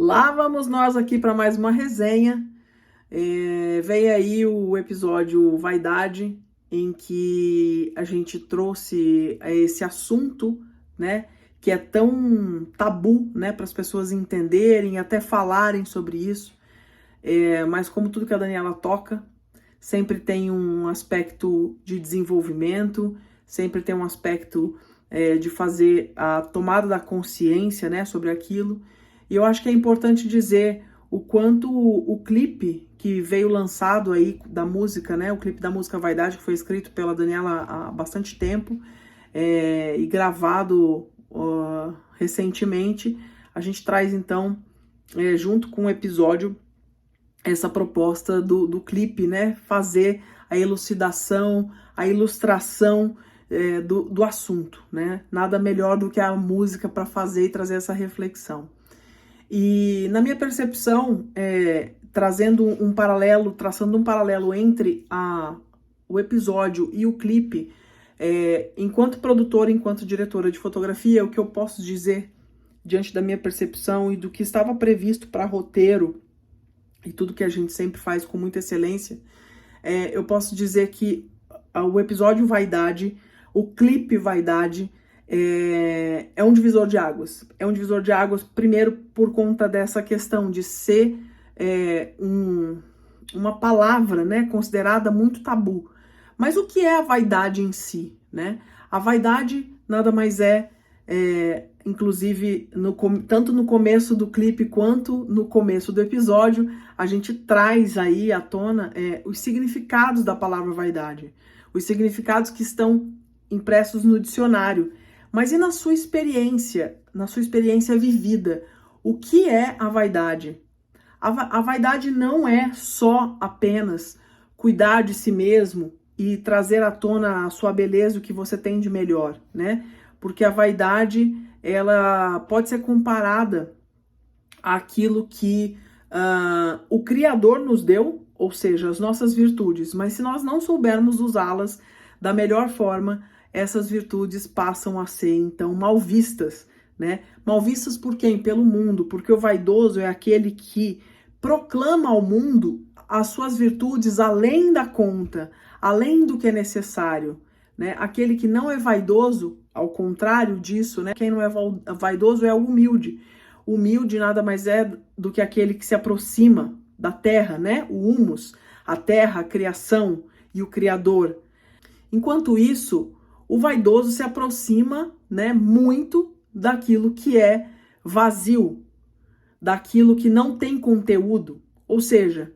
Lá vamos nós aqui para mais uma resenha. Vem aí o episódio Vaidade, em que a gente trouxe esse assunto, né, que é tão tabu, né, para as pessoas entenderem, até falarem sobre isso. Mas como tudo que a Daniela toca, sempre tem um aspecto de desenvolvimento, sempre tem um aspecto de fazer a tomada da consciência, né, sobre aquilo. E eu acho que é importante dizer o quanto o clipe que veio lançado aí da música, né, o clipe da música Vaidade, que foi escrito pela Daniela há bastante tempo e gravado recentemente, a gente traz então, junto com o episódio, essa proposta do clipe, né, fazer a elucidação, a ilustração do assunto, né, nada melhor do que a música para fazer e trazer essa reflexão. E na minha percepção, traçando um paralelo entre o episódio e o clipe, enquanto produtora, enquanto diretora de fotografia, o que eu posso dizer diante da minha percepção e do que estava previsto para roteiro e tudo que a gente sempre faz com muita excelência, eu posso dizer que o episódio Vaidade, o clipe Vaidade, é um divisor de águas. É um divisor de águas, primeiro, por conta dessa questão de ser uma palavra, né, considerada muito tabu. Mas o que é a vaidade em si, né? A vaidade nada mais inclusive, tanto no começo do clipe quanto no começo do episódio, a gente traz aí à tona os significados da palavra vaidade. Os significados que estão impressos no dicionário. Mas e na sua experiência vivida? O que é a vaidade? A vaidade não é só apenas cuidar de si mesmo e trazer à tona a sua beleza, o que você tem de melhor, né? Porque a vaidade, ela pode ser comparada àquilo que o Criador nos deu, ou seja, as nossas virtudes. Mas se nós não soubermos usá-las da melhor forma, essas virtudes passam a ser, então, mal vistas, né? Mal vistas por quem? Pelo mundo, porque o vaidoso é aquele que proclama ao mundo as suas virtudes além da conta, além do que é necessário, né? Aquele que não é vaidoso, ao contrário disso, né? Quem não é vaidoso é o humilde. O humilde nada mais é do que aquele que se aproxima da terra, né? O humus, a terra, a criação e o Criador. Enquanto isso, o vaidoso se aproxima, né, muito daquilo que é vazio, daquilo que não tem conteúdo. Ou seja,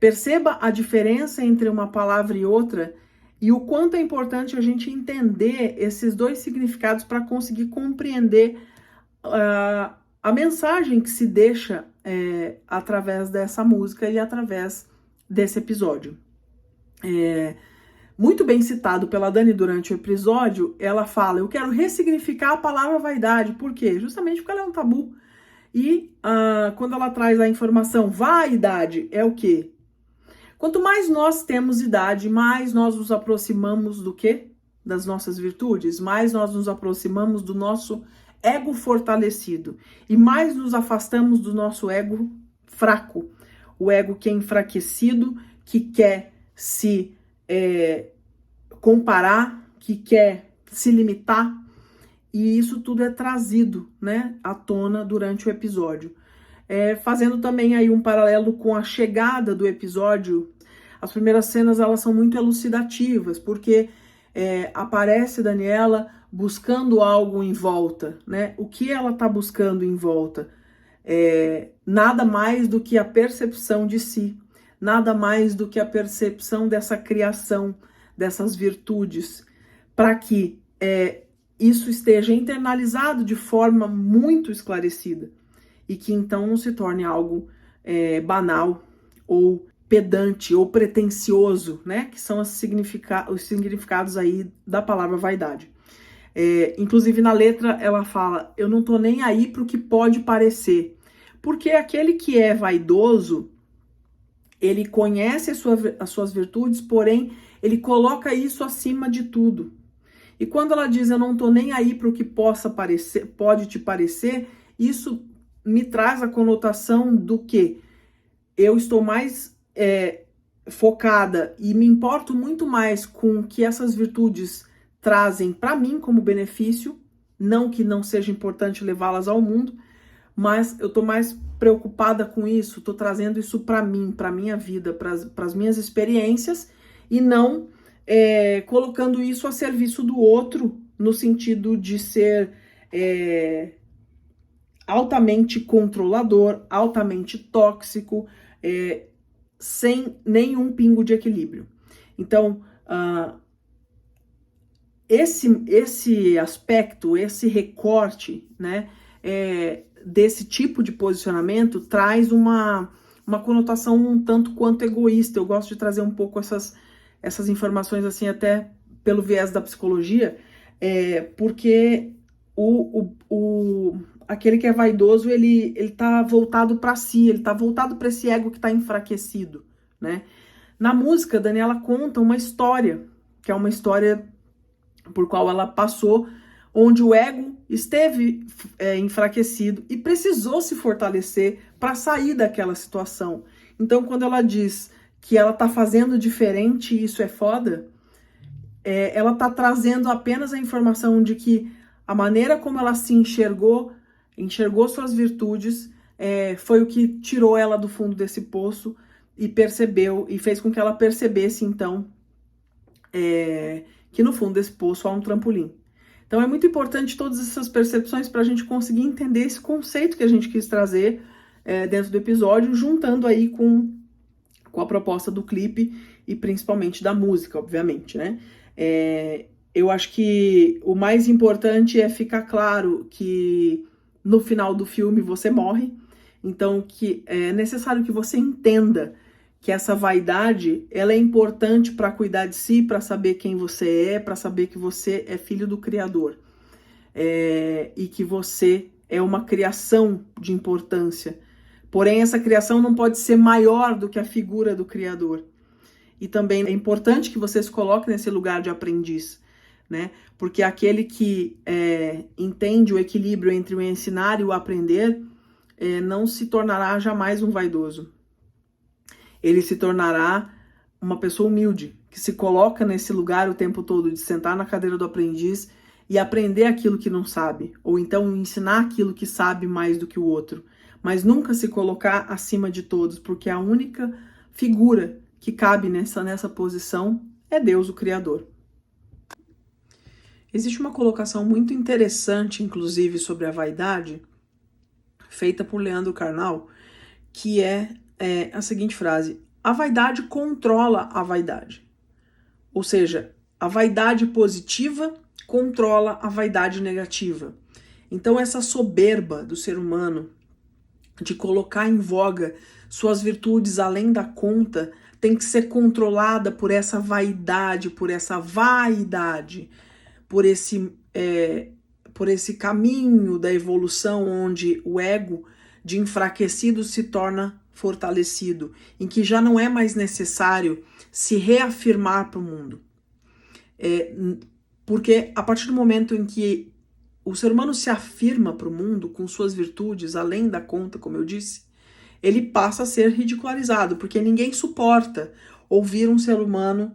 perceba a diferença entre uma palavra e outra e o quanto é importante a gente entender esses dois significados para conseguir compreender a mensagem que se deixa através dessa música e através desse episódio. Muito bem citado pela Dani durante o episódio, ela fala: eu quero ressignificar a palavra vaidade. Por quê? Justamente porque ela é um tabu. E quando ela traz a informação vaidade, é o quê? Quanto mais nós temos idade, mais nós nos aproximamos do quê? Das nossas virtudes, mais nós nos aproximamos do nosso ego fortalecido e mais nos afastamos do nosso ego fraco, o ego que é enfraquecido, que quer se comparar, que quer se limitar, e isso tudo é trazido, né, à tona durante o episódio. Fazendo também aí um paralelo com a chegada do episódio, as primeiras cenas elas são muito elucidativas, porque aparece Daniela buscando algo em volta, né? O que ela está buscando em volta? Nada mais do que a percepção de si, nada mais do que a percepção dessa criação, dessas virtudes, para que isso esteja internalizado de forma muito esclarecida e que então não se torne algo banal ou pedante ou pretensioso, né? Que são os significados aí da palavra vaidade. Inclusive na letra ela fala: eu não tô nem aí pro que pode parecer, porque aquele que é vaidoso, ele conhece as suas virtudes, porém ele coloca isso acima de tudo. E quando ela diz eu não tô nem aí pro que pode te parecer, isso me traz a conotação do que eu estou mais focada e me importo muito mais com o que essas virtudes trazem para mim como benefício, não que não seja importante levá-las ao mundo, mas eu estou mais preocupada com isso, estou trazendo isso para mim, para minha vida, para as minhas experiências, e não colocando isso a serviço do outro, no sentido de ser altamente controlador, altamente tóxico, sem nenhum pingo de equilíbrio. Então, esse aspecto, esse recorte, né, desse tipo de posicionamento traz uma conotação um tanto quanto egoísta. Eu gosto de trazer um pouco essas informações assim, até pelo viés da psicologia, porque aquele que é vaidoso, ele tá voltado para si, ele tá voltado para esse ego que está enfraquecido, né? Na música, Daniela conta uma história, que é uma história por qual ela passou, onde o ego esteve enfraquecido e precisou se fortalecer para sair daquela situação. Então, quando ela diz que ela tá fazendo diferente e isso é foda, ela tá trazendo apenas a informação de que a maneira como ela se enxergou suas virtudes, foi o que tirou ela do fundo desse poço e percebeu, e fez com que ela percebesse, então, que no fundo desse poço há um trampolim. Então é muito importante todas essas percepções para a gente conseguir entender esse conceito que a gente quis trazer dentro do episódio, juntando aí com a proposta do clipe e principalmente da música, obviamente, né? Eu acho que o mais importante é ficar claro que no final do filme você morre, então que é necessário que você entenda que essa vaidade, ela é importante para cuidar de si, para saber quem você é, para saber que você é filho do Criador, e que você é uma criação de importância. Porém, essa criação não pode ser maior do que a figura do Criador. E também é importante que você se coloque nesse lugar de aprendiz, né? Porque aquele que entende o equilíbrio entre o ensinar e o aprender, não se tornará jamais um vaidoso. Ele se tornará uma pessoa humilde, que se coloca nesse lugar o tempo todo, de sentar na cadeira do aprendiz e aprender aquilo que não sabe, ou então ensinar aquilo que sabe mais do que o outro, mas nunca se colocar acima de todos, porque a única figura que cabe nessa posição é Deus, o Criador. Existe uma colocação muito interessante, inclusive, sobre a vaidade, feita por Leandro Carnal, que é a seguinte frase: a vaidade controla a vaidade. Ou seja, a vaidade positiva controla a vaidade negativa. Então essa soberba do ser humano de colocar em voga suas virtudes além da conta tem que ser controlada por essa vaidade, por esse caminho da evolução onde o ego de enfraquecido se torna fortalecido, em que já não é mais necessário se reafirmar para o mundo. Porque a partir do momento em que o ser humano se afirma para o mundo com suas virtudes, além da conta, como eu disse, ele passa a ser ridicularizado, porque ninguém suporta ouvir um ser humano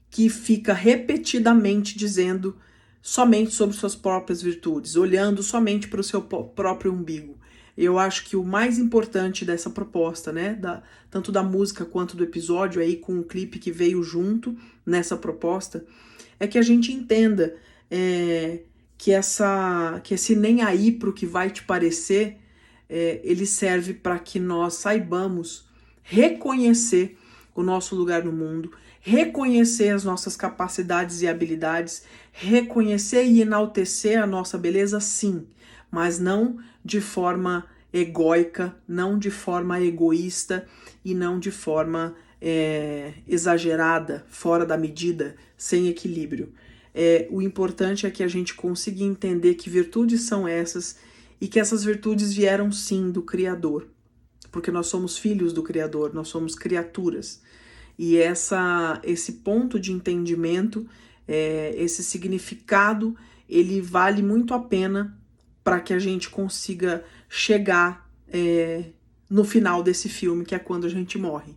que fica repetidamente dizendo somente sobre suas próprias virtudes, olhando somente para o seu próprio umbigo. Eu acho que o mais importante dessa proposta, né, tanto da música quanto do episódio, aí com o clipe que veio junto nessa proposta, é que a gente entenda que esse nem aí pro que vai te parecer, ele serve para que nós saibamos reconhecer o nosso lugar no mundo, reconhecer as nossas capacidades e habilidades, reconhecer e enaltecer a nossa beleza, sim, mas não de forma egóica, não de forma egoísta e não de forma exagerada, fora da medida, sem equilíbrio. O importante é que a gente consiga entender que virtudes são essas e que essas virtudes vieram sim do Criador, porque nós somos filhos do Criador, nós somos criaturas. E esse ponto de entendimento, esse significado, ele vale muito a pena para que a gente consiga chegar no final desse filme, que é quando a gente morre.